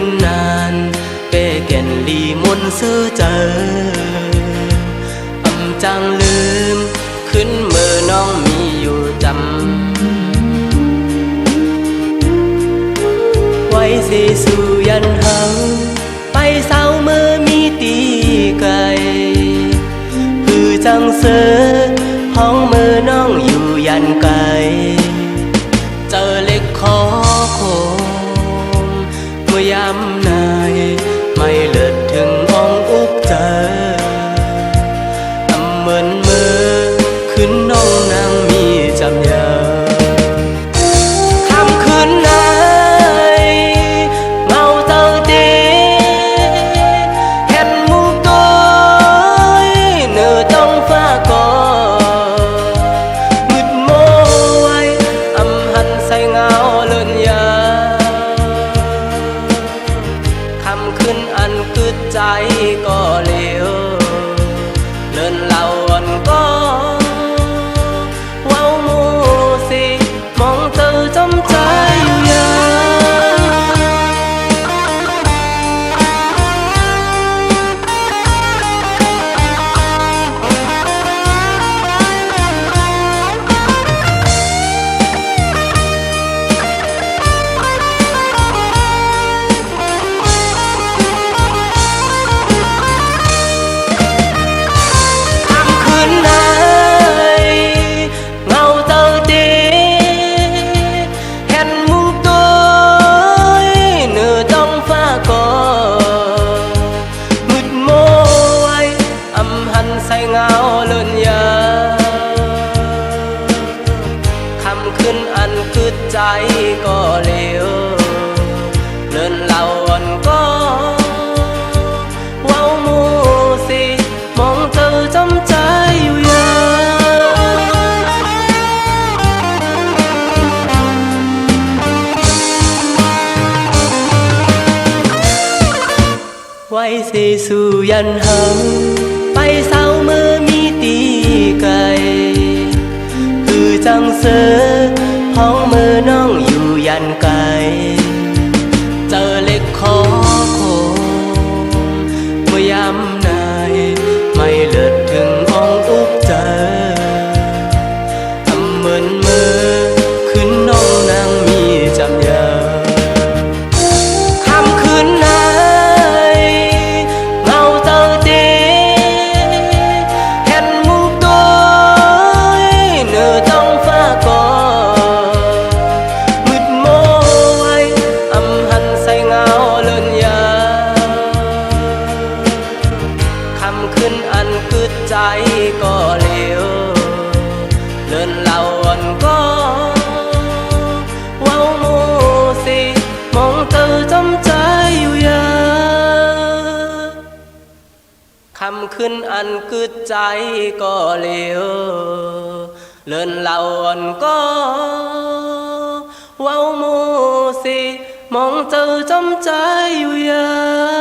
นนานเป้แก่นลีมนซื้อเจออำจังลืมขึ้นเมื่อน้องมีอยู่จำไว้สิสู่ยันหังไปเศร้าเมื่อมีตีไก่คือจังเสือห้องเมื่อน้องอยู่ยันไก่เจอเล็กคอโคมเมื่อยามนายไม่เลิศถึงห้องอุกเจออำเหมือนมือขึ้นน้องนางมีจำยาคำคืนไหนเมาเจ้าเดเห็นมุงตัวเนื้อต้องฟ้าก่อมืดโมไว้อำหันใส่เงาเลื่อนยาคำคืนอันคืดใจก็เลี้ยวเลื่อนเล่าอ่อนก็ว้าวมูสิมองเธอจำใจอยู่ยาใส่เงาเลื่อนยาคำขึ้นอันคืดใจก็เลี้ยวเลื่อนเล่าอ่อนก็ว้าวมูสิมองเธอจำใจอยู่ยาไว้สิสู่ยันหังไปเศร้าเมื่อมีตีไก่คือจังเสือห้องเมื่อน้องอยู่ยันไก่เจอเล็กคอโคมเมื่อยามนายไม่เลิศถึงห้องอุกเจออำเหมือนมือขึ้นน้องนางมีจำยาคำคืนไหนเงาเจ้าเจขึ้นอันคืดใจก็เลี้ยวเลื่อนเล่าอ่อนก็ว้าวมูสิมองเธอจำใจอยู่ยาคำขึ้นอันคืดใจก็เลี้ยวเลื่อนเล่าอ่อนก็ว้าวมูสิมองเธอจำใจอยู่ยา